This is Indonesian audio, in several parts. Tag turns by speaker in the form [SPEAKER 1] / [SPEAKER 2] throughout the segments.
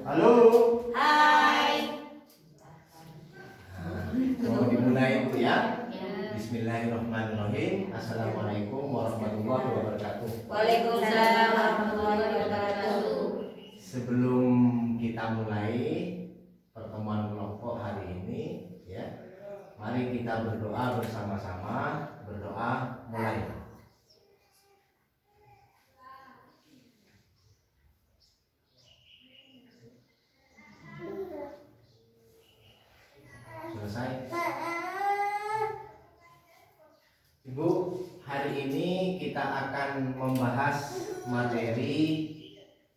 [SPEAKER 1] Halo.
[SPEAKER 2] Hai.
[SPEAKER 1] Mau dimulai Bu ya? Bismillahirrahmanirrahim. Assalamualaikum warahmatullahi wabarakatuh.
[SPEAKER 2] Waalaikumsalam warahmatullahi wabarakatuh.
[SPEAKER 1] Sebelum kita mulai pertemuan kelompok hari ini ya, mari kita berdoa bersama-sama. Berdoa mulai. Selesai. Ibu, hari ini kita akan membahas materi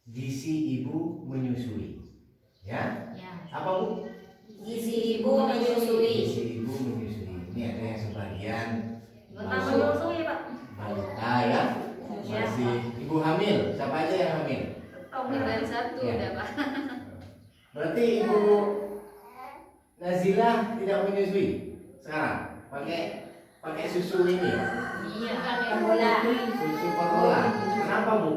[SPEAKER 1] gizi ibu menyusui. Ya? Apa Bu?
[SPEAKER 2] Gizi ibu menyusui.
[SPEAKER 1] Gizi ibu menyusui. Ini ada yang sebagian
[SPEAKER 2] Menyusui, Pak.
[SPEAKER 1] balita ya. Masih ibu hamil. Siapa aja yang hamil?
[SPEAKER 2] Dan satu
[SPEAKER 1] Ya.
[SPEAKER 2] udah, Pak.
[SPEAKER 1] Berarti ibu Nazila tidak menyusui sekarang. Pakai susu ini.
[SPEAKER 2] Iya, formula.
[SPEAKER 1] Susu formula. Kenapa Bu?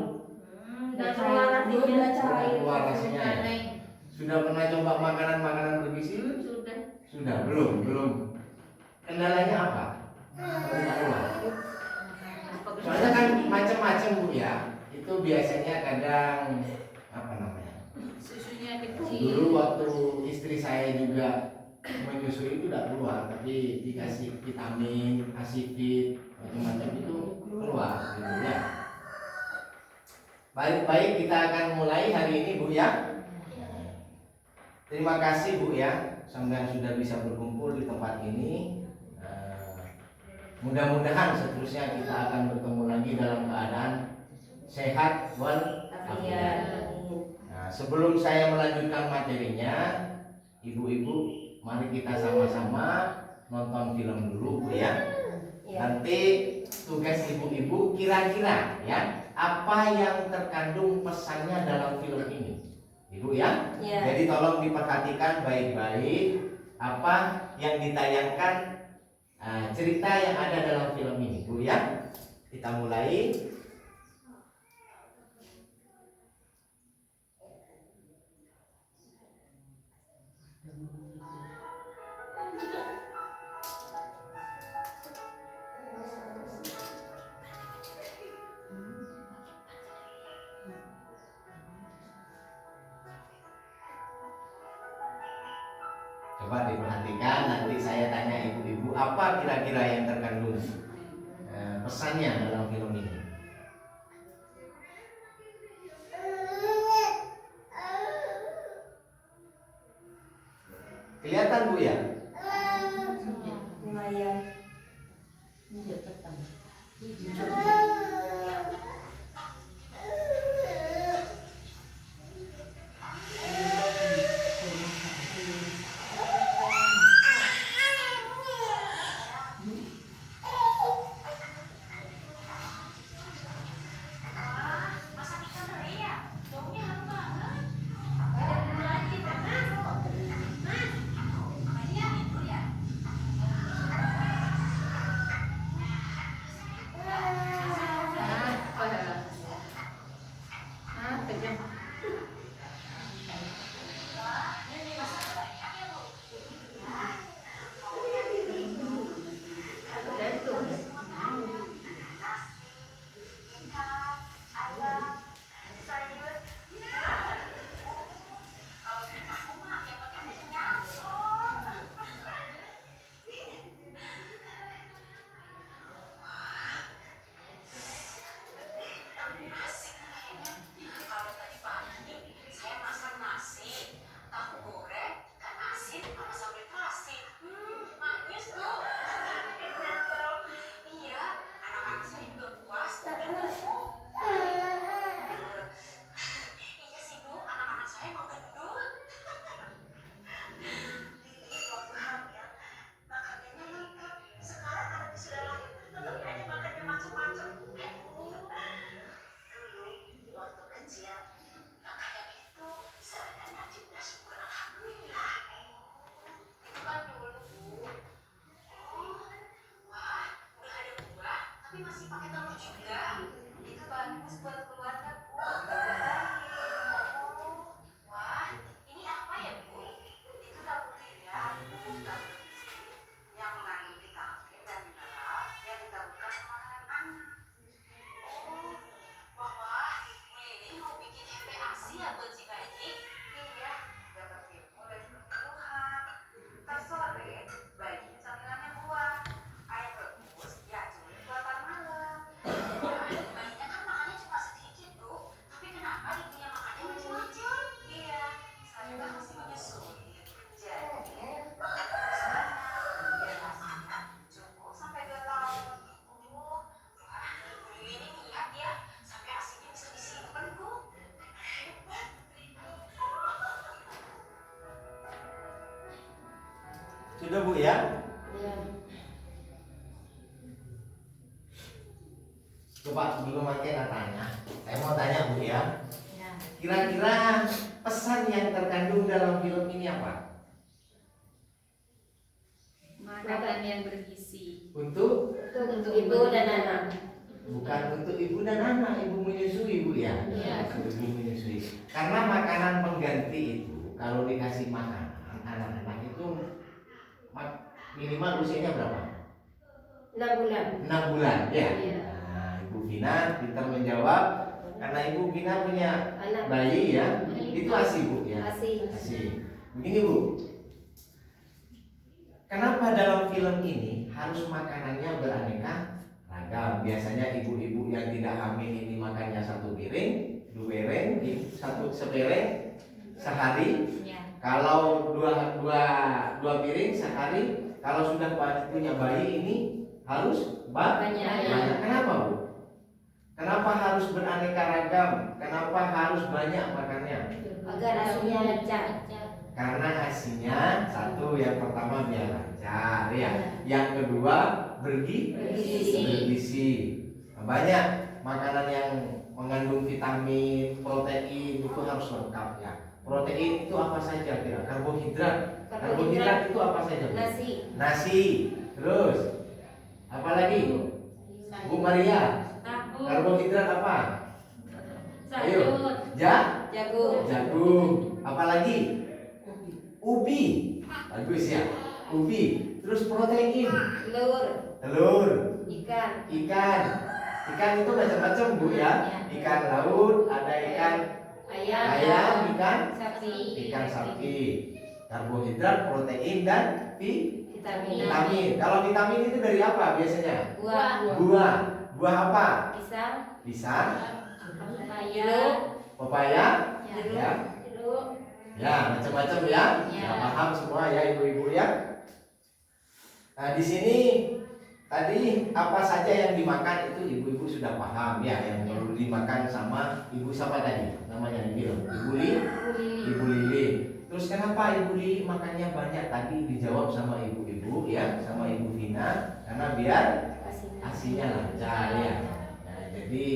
[SPEAKER 2] Dan keluar
[SPEAKER 1] Keluar rasanya ya? Sudah pernah coba makanan-makanan bergizi? Sudah, belum. Kendalanya apa? Tidak keluar. Soalnya kan macam-macam Bu ya. Itu biasanya kadang apa namanya?
[SPEAKER 2] Susunya kecil.
[SPEAKER 1] Dulu waktu istri saya juga menyusui itu tidak keluar, tapi dikasih vitamin, asifit, macam-macam itu keluar gitu ya. Baik, kita akan mulai hari ini Bu ya. Terima kasih Bu ya, sampai sudah bisa berkumpul di tempat ini. Mudah-mudahan seterusnya kita akan bertemu lagi dalam keadaan sehat walafiat. Nah, sebelum saya melanjutkan materinya, ibu-ibu, mari kita sama-sama nonton film dulu Bu ya. Nanti tugas ibu-ibu kira-kira ya, apa yang terkandung pesannya dalam film ini, Ibu ya. Jadi tolong diperhatikan baik-baik apa yang ditayangkan, cerita yang ada dalam film ini Bu ya. Kita mulai. Coba diperhatikan, nanti saya tanya ibu-ibu apa kira-kira yang terkandung pesannya dalam film ini. Kelihatan Bu ya?
[SPEAKER 2] Lumayan.
[SPEAKER 1] Sudah Bu ya?
[SPEAKER 2] Iya.
[SPEAKER 1] Coba sebelum makin tanya, saya mau tanya Bu ya.
[SPEAKER 2] Ya.
[SPEAKER 1] Kira-kira pesan yang terkandung dalam film ini apa?
[SPEAKER 2] Makanan yang bergizi.
[SPEAKER 1] Untuk
[SPEAKER 2] Untuk ibu dan anak.
[SPEAKER 1] bukan untuk ibu dan anak, ibu menyusui Bu ya.
[SPEAKER 2] Iya.
[SPEAKER 1] Ibu menyusui. Karena makanan pengganti itu kalau dikasih makanan anak-anak itu minimal usianya berapa?
[SPEAKER 2] 6 bulan.
[SPEAKER 1] 6 bulan ya.
[SPEAKER 2] Iya.
[SPEAKER 1] Nah, Ibu Vina pintar menjawab karena Ibu Vina punya
[SPEAKER 2] Anak.
[SPEAKER 1] bayi ya. Itu ASI Bu ya.
[SPEAKER 2] Asih.
[SPEAKER 1] ASI. Begini Bu. Kenapa dalam film ini harus makanannya beraneka ragam? Biasanya ibu-ibu yang tidak hamil ini makannya satu piring, dua piring, satu sepiring sehari.
[SPEAKER 2] Ya.
[SPEAKER 1] Kalau dua piring sehari. Kalau sudah punya bayi ini harus
[SPEAKER 2] Banyak.
[SPEAKER 1] Kenapa Bu? Kenapa harus beraneka ragam? Kenapa harus banyak makannya?
[SPEAKER 2] Agar asinya lancar.
[SPEAKER 1] Karena asinya satu, yang pertama biar lancar ya. Yang kedua bergizi. Banyak makanan yang mengandung vitamin, protein itu harus lengkap ya. Protein itu apa saja kira? Karbohidrat. Karbohidrat itu apa saja? Nasi. Terus apa lagi? Bu Maria. Karbohidrat apa? Ayo. Jagung. Apa lagi? Ubi. Bagus ya. Ubi. Terus protein. Telur. Ikan itu macam-macam Bu ya. Ikan laut, ada ikan ayam, ikan sapi. Karbohidrat, protein dan vitamin. Kalau vitamin itu dari apa biasanya? Buah apa? Pisang, pepaya, ya macam-macam ya. Nah, paham semua ya ibu-ibu ya. Nah di sini tadi apa saja yang dimakan itu ibu-ibu sudah paham ya. Yang perlu dimakan sama ibu siapa tadi? Namanya di film Ibu Lili. Terus kenapa Ibu Lili makannya banyak? Tadi dijawab sama ibu-ibu ya, sama Ibu Vina. Karena biar asinya lancar ya. Nah, jadi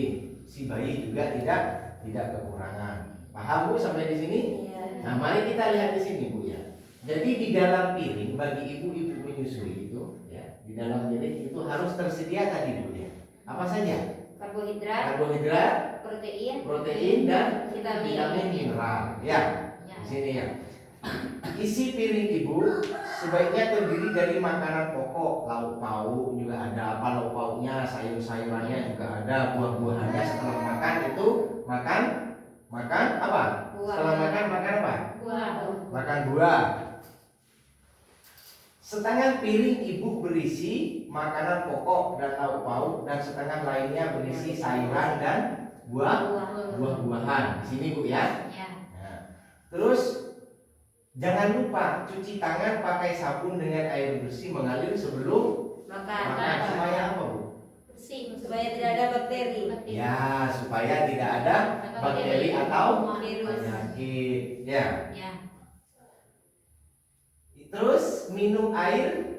[SPEAKER 1] si bayi juga tidak kekurangan. Paham Bu sampai di sini? Nah, mari kita lihat di sini Bu ya. Jadi di dalam piring bagi ibu-ibu menyusui itu ya, di dalam piring itu harus tersedia tadi Bu ya. Apa saja? Karbohidrat, protein dan vitamin mineral. Ya. Di sini ya. Isi piring ibu sebaiknya terdiri dari makanan pokok, lauk pauk juga ada, apa lauk pauknya, sayur-sayurannya juga ada, buah-buahannya. Setelah makan itu makan apa? Setelah makan apa? Makan buah. Setengah piring ibu berisi makanan pokok dan lauk pauk, dan setengah lainnya berisi sayuran dan buah-buahan. Di sini Bu ya. Nah, terus jangan lupa cuci tangan pakai sabun dengan air bersih mengalir sebelum makan. Supaya apa Bu?
[SPEAKER 2] Supaya tidak ada bakteri.
[SPEAKER 1] Ya, supaya tidak ada bakteri atau penyakit. Ya. Terus minum air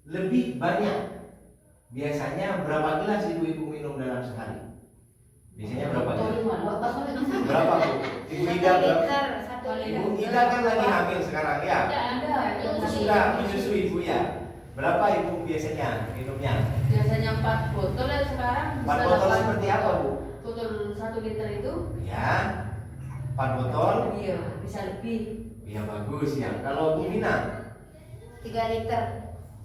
[SPEAKER 1] lebih banyak. Biasanya berapa gelas ibu-ibu minum dalam sehari? Biasanya berapa gelas? Berapa Bu? Ibu Ida berapa? Ibu Ida kan lagi hamil sekarang ya. Sudah menyusui Ibu ya. Berapa Ibu biasanya minumnya?
[SPEAKER 3] Biasanya 4 botol ya sekarang.
[SPEAKER 1] 4 botol seperti apa Bu?
[SPEAKER 3] Botol 1 liter itu?
[SPEAKER 1] Ya, 4 botol.
[SPEAKER 3] Iya, bisa lebih.
[SPEAKER 1] Ya bagus ya. Kalau Bu Vina?
[SPEAKER 2] 3 liter.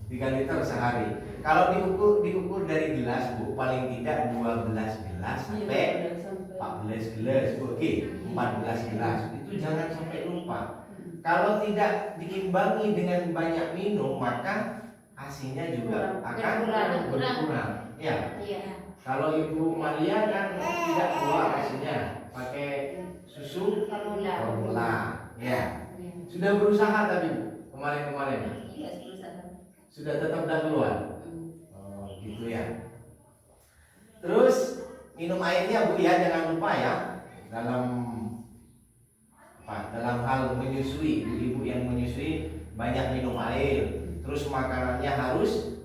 [SPEAKER 1] 3 liter sehari. Kalau diukur dari gelas Bu, paling tidak 12 gelas sampai 14 gelas Bu. Oke, 14 gelas. Itu jangan sampai lupa. Kalau tidak diimbangi dengan banyak minum, maka asinya juga akan berkurang. Ya. Kalau Ibu Maria kan tidak keluar asinya, pakai susu formula. Ya. Sudah berusaha tapi Bu, kemarin-kemarin. Sudah tetap tidak keluar. Oh, gitu ya. Terus minum airnya Bu ya, jangan lupa ya. Dalam hal menyusui, ibu-ibu yang menyusui banyak minum air. Terus makanannya harus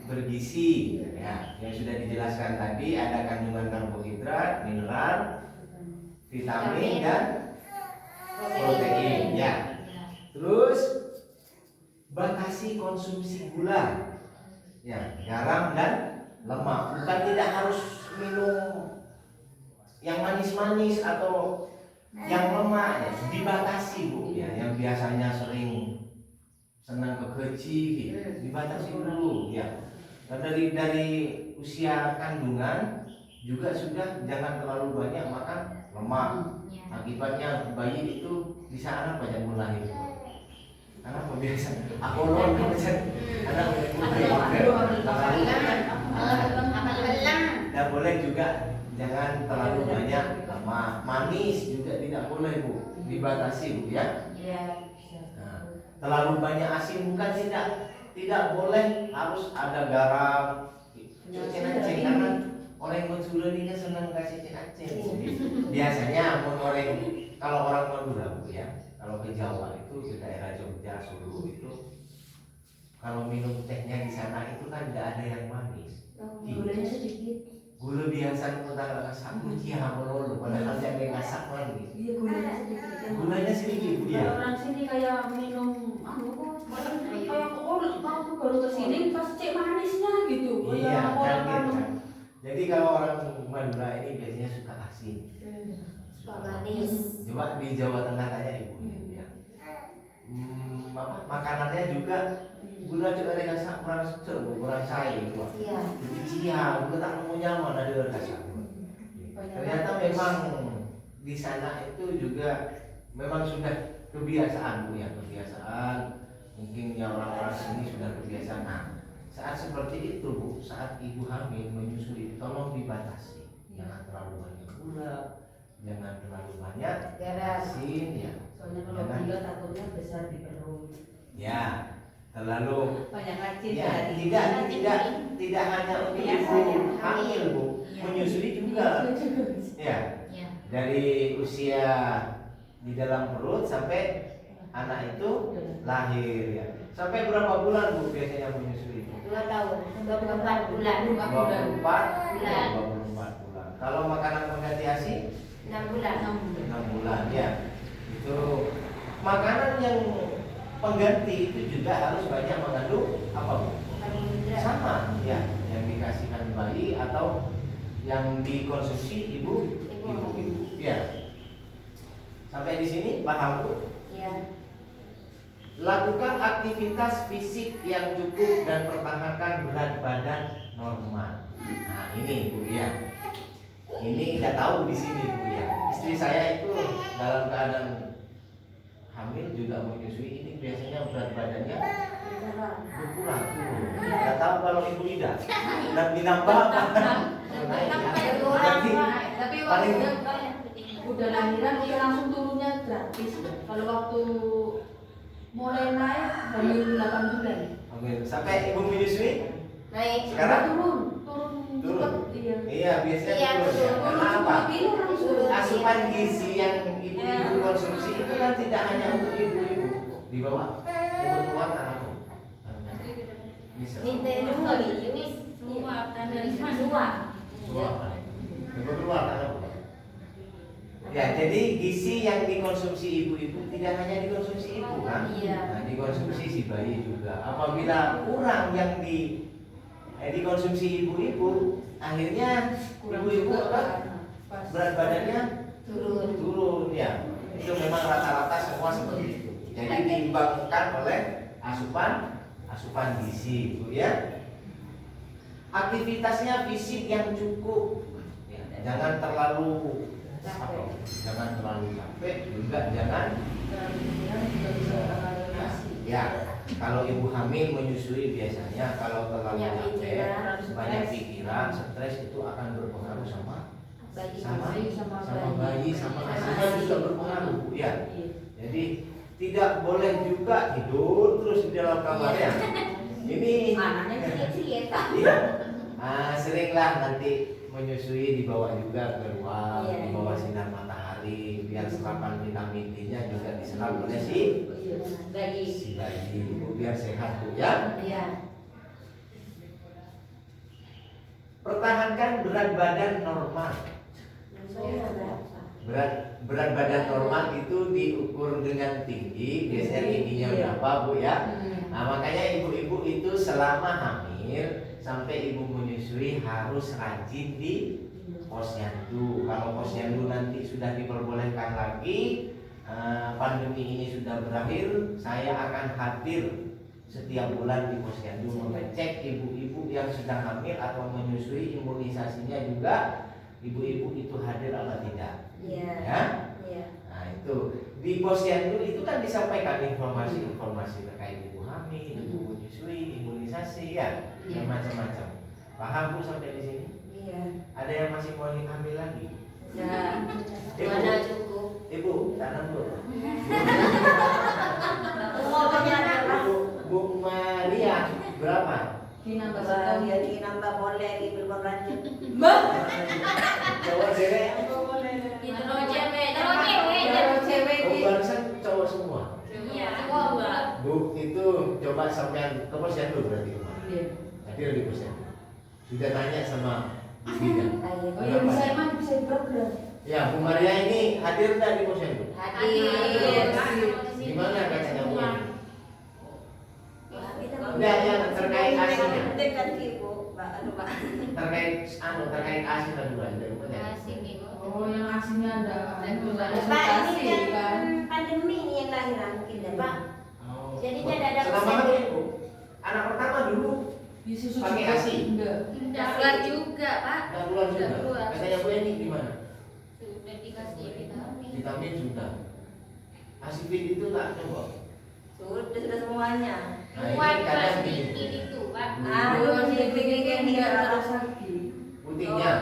[SPEAKER 1] bergizi, ya, yang sudah dijelaskan tadi ada kandungan karbohidrat, mineral, vitamin dan protein, ya. Terus batasi konsumsi gula, ya, garam dan lemak. Bukan tidak harus minum yang manis-manis atau yang lemak, ya, dibatasi Bu, ya. Yang biasanya sering senang kekeci, gitu, dibatasi dulu, ya. Dan dari usia kandungan juga sudah jangan terlalu banyak makan lemak. Akibatnya bayi itu bisa anak banyak mulai. Karena biasa aku anak tidak boleh juga, jangan terlalu banyak lemak. Manis juga tidak boleh Bu, dibatasi Bu, ya. Nah, terlalu banyak asin bukan tidak boleh, harus ada garam. Cicing karena orang Madura ini senang kasih cicing. Biasanya orang, kalau orang Madura Bu, ya, kalau ke Jawa itu di daerah Jogja, Solo itu kalau minum tehnya di sana itu kan tidak ada yang manis.
[SPEAKER 3] Gulanya sedikit.
[SPEAKER 1] Gula biasa kita kasak kuciah melulu, padahal yang kasak manis.
[SPEAKER 3] Iya, gulanya sedikit.
[SPEAKER 1] Gulanya sedikit ya.
[SPEAKER 3] Orang sini kayak minum kayak kamu baru kesini pas cek manisnya gitu.
[SPEAKER 1] Iya,
[SPEAKER 3] Kayak orang
[SPEAKER 1] kan. Jadi kalau orang Madura ini biasanya suka asin.
[SPEAKER 2] Manis.
[SPEAKER 1] Coba di Jawa Tengah tanya Ibu, ya. Makanannya juga gula juga ada kasak kurang cair, Bu.
[SPEAKER 2] Iya.
[SPEAKER 1] Jadi cia, gula tak mau nyaman ada kasak. Ternyata memang di sana itu juga memang sudah kebiasaan Bu, ya, kebiasaan. Mungkin yang orang-orang sini sudah kebiasaan. Nah, saat seperti itu Bu, saat ibu hamil menyusui, tolong dibatasi. Jangan terlalu banyak gula, jangan terlalu banyak asin, ya.
[SPEAKER 3] Soalnya kalau gula takutnya besar di perut.
[SPEAKER 1] Ya, terlalu
[SPEAKER 3] Banyak racun.
[SPEAKER 1] ya, tidak hanya untuk ibu hamil Bu, menyusui juga. Ya, dari usia di dalam perut sampai anak itu lahir, ya. Sampai berapa bulan Bu biasanya menyusui?
[SPEAKER 2] 2 tahun, 24 bulan.
[SPEAKER 1] 24 bulan. Kalau makanan pengganti ASI
[SPEAKER 2] 6 bulan.
[SPEAKER 1] 6 bulan, ya. Itu makanan yang pengganti itu juga harus banyak mengandung apa Bu?
[SPEAKER 2] Karbohidrat.
[SPEAKER 1] Sama, ya, yang dikasihkan bayi atau yang dikonsumsi ibu. Ya. Sampai di sini paham Bu?
[SPEAKER 2] Iya.
[SPEAKER 1] Lakukan aktivitas fisik yang cukup dan pertahankan berat badan normal. Nah, ini Bu, ya. Ini kita tahu di sini Bu, ya. Istri saya itu dalam keadaan hamil juga menyusui, ini biasanya berat badannya berkurang turun. Tidak tahu kalau ibu tidak dan ditambah
[SPEAKER 3] Tapi
[SPEAKER 1] paling
[SPEAKER 3] udah lahiran dia langsung turunnya gratis. Kalau waktu mulai naik hamil 8 bulan.
[SPEAKER 1] sampai ibu menyusui
[SPEAKER 2] Naik.
[SPEAKER 1] sekarang
[SPEAKER 3] turun
[SPEAKER 1] Turun.
[SPEAKER 3] cepet, iya.
[SPEAKER 1] iya biasanya
[SPEAKER 2] Iya,
[SPEAKER 1] turun, ya.
[SPEAKER 2] turun.
[SPEAKER 1] Karena apa?
[SPEAKER 3] Langsung.
[SPEAKER 1] Asupan gizi yang ibu konsumsi itu kan tidak hanya untuk ibu-ibu di bawah kebutuhan anakku. Bisa.
[SPEAKER 2] Minta dulu lagi. Ini
[SPEAKER 3] Suap dan dari
[SPEAKER 2] suap.
[SPEAKER 1] Keluar anakku. Ya, jadi gizi yang dikonsumsi ibu-ibu tidak hanya dikonsumsi ibu kan?
[SPEAKER 2] Iya.
[SPEAKER 1] Nah, dikonsumsi si bayi juga. Apabila kurang yang dikonsumsi ibu-ibu, akhirnya ibu-ibu berat badannya turun, ya. Itu memang rata-rata semua seperti itu. Jadi diimbangkan oleh asupan gizi, Bu, ya. Aktivitasnya fisik yang cukup, ya. Jangan terlalu capek, juga jangan ya. Kalau ibu hamil menyusui biasanya kalau terlalu capek, banyak pikiran, stres itu akan berpengaruh sama bayi, sama hasilnya juga berpengaruh, Bu, ya. Jadi tidak boleh juga tidur terus di dalam kamarnya. Ini
[SPEAKER 2] Anaknya kecil ya.
[SPEAKER 1] iya. Seringlah nanti menyusui dibawa juga keluar,
[SPEAKER 2] Iya.
[SPEAKER 1] di bawah sinar matahari biar biar serapan vitamin D-nya juga diserap oleh
[SPEAKER 2] Bayi.
[SPEAKER 1] si bayi, Bu, biar sehat, Bu, ya.
[SPEAKER 2] Iya.
[SPEAKER 1] Pertahankan berat badan normal. Berat badan normal itu diukur dengan tinggi, biasanya tingginya berapa, Bu, ya. Nah, makanya ibu-ibu itu selama hamil sampai ibu menyusui harus rajin di posyandu. Kalau posyandu nanti sudah diperbolehkan lagi, pandemi ini sudah berakhir, saya akan hadir setiap bulan di posyandu mengecek ibu-ibu yang sedang hamil atau menyusui, imunisasinya juga ibu-ibu itu hadir atau tidak.
[SPEAKER 2] Iya.
[SPEAKER 1] Ya.
[SPEAKER 2] Iya.
[SPEAKER 1] Nah, itu di posyandu itu kan disampaikan informasi-informasi terkait ibu hamil, ibu menyusui, imunisasi, ya, dan macam-macam. Paham, Bu, sampai di sini?
[SPEAKER 2] Iya.
[SPEAKER 1] Ada yang masih mau ambil lagi?
[SPEAKER 2] Ya.
[SPEAKER 1] Ibu,
[SPEAKER 2] Mana cukup?
[SPEAKER 1] Ibu, tanam dulu.
[SPEAKER 2] Mau banyak
[SPEAKER 1] Bu Maria, berapa?
[SPEAKER 3] Kinambah
[SPEAKER 2] Bah,
[SPEAKER 3] setahun.
[SPEAKER 2] dia di nambah boleh ibu berlanjut.
[SPEAKER 1] Cowok cewek?
[SPEAKER 2] Kalau cewek, kalau
[SPEAKER 3] Kalau cewek
[SPEAKER 1] Oh,
[SPEAKER 3] di
[SPEAKER 1] barusan cowok semua.
[SPEAKER 2] Iya.
[SPEAKER 1] Bu, itu coba sampean ke posyandu berarti kemarin.
[SPEAKER 3] Iya.
[SPEAKER 1] Hadir di posyandu. Sudah tanya sama Bu Vida.
[SPEAKER 3] Oh iya, bisa emang bisa program.
[SPEAKER 1] Ya, Bu Maria ini hadir nggak di posyandu?
[SPEAKER 2] Hadir.
[SPEAKER 1] Gimana katanya Bu? Enggak, yang terkait asinya.
[SPEAKER 2] Dekat ibu, Pak. Aduh, Pak.
[SPEAKER 1] Terkait asi dan dua ada.
[SPEAKER 3] Oh, yang aslinya ada
[SPEAKER 2] Pak, ini
[SPEAKER 3] konsultasi kan.
[SPEAKER 2] kan pandemi ini yang lahiran mungkin ya, Pak.
[SPEAKER 1] Oh.
[SPEAKER 2] Jadinya ada
[SPEAKER 1] Selama
[SPEAKER 2] posyandu.
[SPEAKER 1] hamil, Bu. Anak pertama dulu
[SPEAKER 3] Di susu
[SPEAKER 1] pakai
[SPEAKER 3] juga.
[SPEAKER 1] ASI?
[SPEAKER 3] Enggak.
[SPEAKER 4] Udah keluar juga, Pak.
[SPEAKER 1] nggak keluar juga.
[SPEAKER 4] Nggak keluar.
[SPEAKER 1] Katanya Bu Eni gimana?
[SPEAKER 4] Sudah dikasih vitamin.
[SPEAKER 1] Vitamin sudah. Asifit itu tak coba.
[SPEAKER 2] Sudah semuanya.
[SPEAKER 1] Nah, ini
[SPEAKER 4] Kuat
[SPEAKER 1] kadang
[SPEAKER 4] kelas
[SPEAKER 1] gini.
[SPEAKER 4] dikit itu, Pak.
[SPEAKER 3] Aduh, sedikit yang tidak terus lagi.
[SPEAKER 1] Putihnya.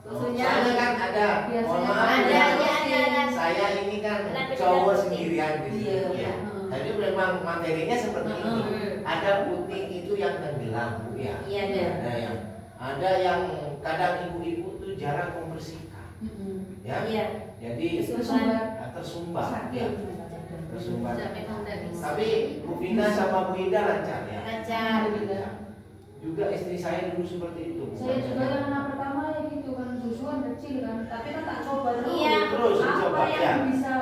[SPEAKER 2] Susunya.
[SPEAKER 1] Soalnya kan ada.
[SPEAKER 3] Biasanya
[SPEAKER 1] Mohon maaf,
[SPEAKER 3] ada,
[SPEAKER 1] ya.
[SPEAKER 2] ada.
[SPEAKER 1] Saya ini kan
[SPEAKER 2] Ada
[SPEAKER 1] cowok
[SPEAKER 2] putih.
[SPEAKER 1] sendirian di sini.
[SPEAKER 3] Iya.
[SPEAKER 1] Ya. Tapi memang materinya seperti ini.
[SPEAKER 3] Heeh.
[SPEAKER 1] Ada putih itu yang tenggelam, Bu, ya.
[SPEAKER 2] Iya, ada.
[SPEAKER 1] Ada yang kadang ibu-ibu tuh jarang membersihkan, ya.
[SPEAKER 2] Iya.
[SPEAKER 1] Jadi tersumbat,
[SPEAKER 3] Sakit.
[SPEAKER 1] ya. Tersumbat.
[SPEAKER 4] Sampai tidak bisa.
[SPEAKER 1] Tapi Bu Vina sama Bu Ida lancar, ya.
[SPEAKER 2] Lancar.
[SPEAKER 1] Juga istri saya dulu seperti itu.
[SPEAKER 3] Saya juga yang anak pertama ya gitu kan, susuan kecil kan, tapi kan tak coba terus.
[SPEAKER 2] Iya,
[SPEAKER 1] terus
[SPEAKER 3] apa
[SPEAKER 1] dicoba,
[SPEAKER 3] yang
[SPEAKER 1] ya.
[SPEAKER 3] bisa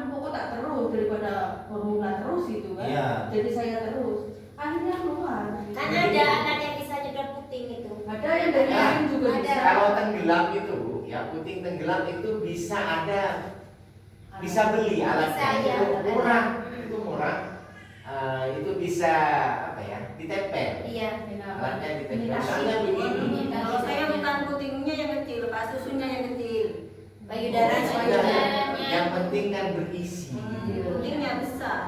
[SPEAKER 3] pokok tak terus daripada formula terus gitu kan.
[SPEAKER 1] Iya.
[SPEAKER 3] Jadi saya terus. Akhirnya keluar.
[SPEAKER 2] Kan ada anak yang bisa nyedot puting itu.
[SPEAKER 3] Ada yang dari
[SPEAKER 1] Ya,
[SPEAKER 3] lain juga
[SPEAKER 2] ada.
[SPEAKER 3] bisa.
[SPEAKER 1] Kalau tenggelam itu, ya puting tenggelam itu bisa ada, bisa beli alatnya,
[SPEAKER 2] Bisa, ya.
[SPEAKER 1] itu murah, itu murah. Itu bisa apa ya, ditempel.
[SPEAKER 2] Iya.
[SPEAKER 1] Alatnya ditempel.
[SPEAKER 3] Ini
[SPEAKER 1] Soalnya begini.
[SPEAKER 2] Kalau saya bukan putingnya yang kecil, Pak, susunya yang kecil.
[SPEAKER 1] Oh,
[SPEAKER 2] Payudaranya
[SPEAKER 1] iya.
[SPEAKER 4] payudaranya.
[SPEAKER 1] Yang penting kan berisi.
[SPEAKER 2] putingnya besar.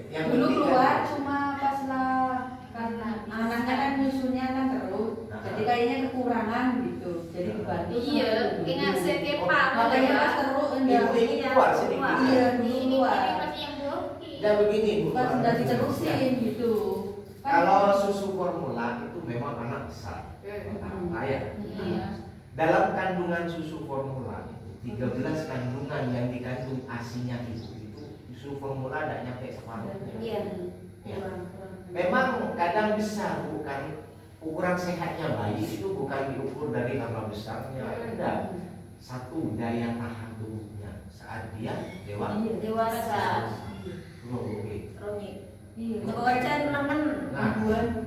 [SPEAKER 1] Yang
[SPEAKER 3] Dulu
[SPEAKER 1] penting
[SPEAKER 3] keluar
[SPEAKER 1] kan,
[SPEAKER 3] cuma pas lah karena anaknya kan nyusunya kan terus.
[SPEAKER 1] Nah.
[SPEAKER 3] Jadi kayaknya kekurangan gitu. Jadi dibantu.
[SPEAKER 4] Iya, ingat sekepa.
[SPEAKER 3] Makanya pas terus enggak.
[SPEAKER 1] ibu ini keluar sedikit.
[SPEAKER 3] Iya, dulu
[SPEAKER 4] Ini
[SPEAKER 3] keluar.
[SPEAKER 4] masih yang blokir.
[SPEAKER 1] Dan begini, Bu.
[SPEAKER 3] Pas sudah diterusin gitu. Kan-
[SPEAKER 1] Kalau susu formula itu memang anak besar. Ya.
[SPEAKER 4] Iya.
[SPEAKER 1] Dalam kandungan susu formula itu 13 kandungan yang dikandung asinya itu susu formula tidak nyampe separuh.
[SPEAKER 2] Iya.
[SPEAKER 1] Ya. Memang kadang besar, bukan ukuran sehatnya bayi itu bukan diukur dari nama besarnya, enggak. Satu, daya tahan tubuhnya saat dia dewasa.
[SPEAKER 2] Dewasa.
[SPEAKER 1] Oh, oke.
[SPEAKER 2] Kronik.
[SPEAKER 3] Iya.
[SPEAKER 2] Kebaca teman-teman.
[SPEAKER 1] Nah,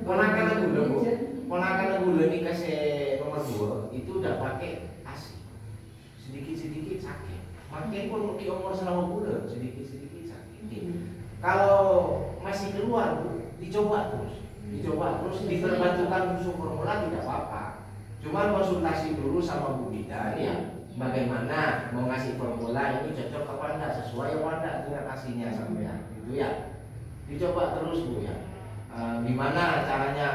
[SPEAKER 1] ponakan aku dulu, Bu. Ponakan aku dulu nih kasih nomor 2 itu udah pakai ASI. Sedikit-sedikit sakit. Makin pun di umur 1 bulan sedikit-sedikit sakit. Kalau masih keluar, Bu, dicoba terus. Diperbantukan susu formula tidak apa-apa. Cuma konsultasi dulu sama Bu Bida ya. Bagaimana mau ngasih formula ini cocok apa enggak, sesuai apa enggak dengan asinya sampean gitu ya. Dicoba terus, Bu, ya. Gimana caranya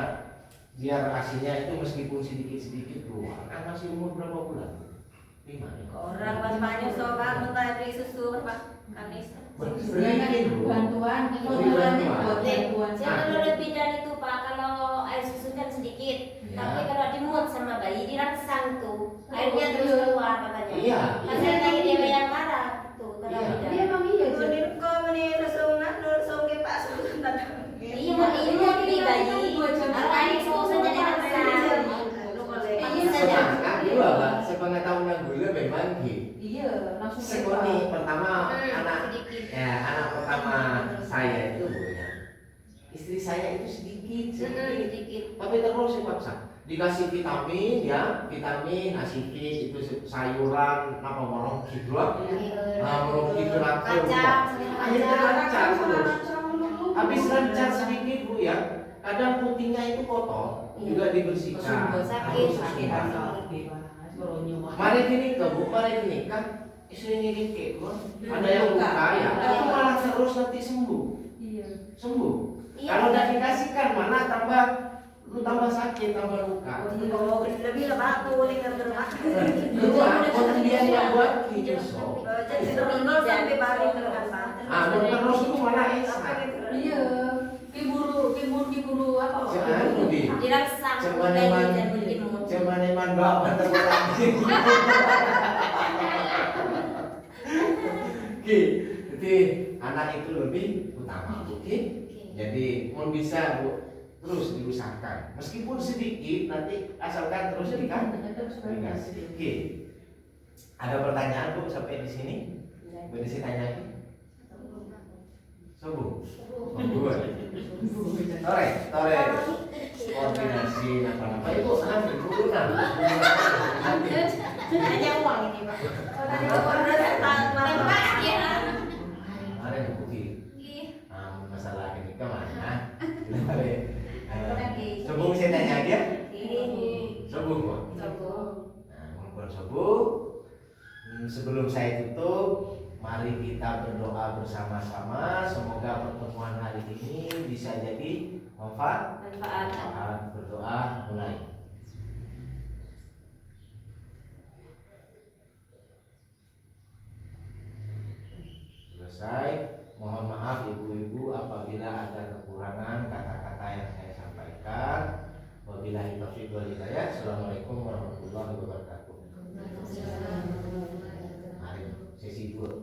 [SPEAKER 1] biar asinya itu meskipun sedikit-sedikit keluar. Kan masih umur berapa bulan? 5 ya.
[SPEAKER 2] Orang pas banyak sobat minta beli susu Pak. Kamis.
[SPEAKER 3] Bantuan,
[SPEAKER 1] Beri
[SPEAKER 3] buat bantuan.
[SPEAKER 2] Saya perlu lebih dari itu Pak. Kalau air susu kan sedikit,
[SPEAKER 1] Ya.
[SPEAKER 2] tapi kalau dimut sama bayi dirangsang tuh, airnya terus keluar katanya.
[SPEAKER 1] Iya.
[SPEAKER 2] Pas saya tanya dia yang marah,
[SPEAKER 1] Sekoni pertama anak
[SPEAKER 4] sedikit.
[SPEAKER 1] anak pertama saya itu Bu ya. Istri saya itu sedikit.
[SPEAKER 4] Sedikit.
[SPEAKER 1] Tapi terus saya paksa dikasih vitamin ya, vitamin, asifit itu sayuran apa morong gitu lah. Morong gitu lah.
[SPEAKER 4] Kacang,
[SPEAKER 1] Akhirnya lancar terus.
[SPEAKER 3] Habis
[SPEAKER 1] Habis lancar sedikit Bu ya. Kadang putingnya itu kotor juga dibersihkan.
[SPEAKER 4] Sakit.
[SPEAKER 1] Mari gini ke Bu, mari gini kan istrinya gini Bu. Ada yang luka ya, itu malah terus nanti sembuh.
[SPEAKER 3] Iya.
[SPEAKER 1] Sembuh.
[SPEAKER 4] Iya.
[SPEAKER 1] Kalau udah dikasihkan mana tambah sakit, tambah luka.
[SPEAKER 2] Oh, lebih lah Pak, boleh kan termak.
[SPEAKER 1] Kemudian yang buat kijusok.
[SPEAKER 2] Jadi terus sampai balik kan Pak.
[SPEAKER 1] Terus itu malah esak.
[SPEAKER 3] Iya. Kiburu apa?
[SPEAKER 1] Jangan di.
[SPEAKER 2] Dirangsang.
[SPEAKER 1] Cuman bapak terus. Oke, jadi anak itu lebih utama, oke? Jadi mau bisa Bu terus diusahakan, meskipun sedikit nanti asalkan terus dikasih. Oke, ada pertanyaan Bu sampai di sini? Boleh ditanya? Subuh, tore, koordinasi apa itu ambil dulu kan?
[SPEAKER 2] Hanya uang ini Pak.
[SPEAKER 4] Tembak ya.
[SPEAKER 1] Ada yang bukti. Masalah ini kemana? Subuh saya tanya dia. Subuh Bu. Mohon subuh. Sebelum saya tutup, mari kita berdoa bersama-sama. Semoga pertemuan hari ini bisa jadi manfaat. Berdoa mulai. Selesai. Mohon maaf.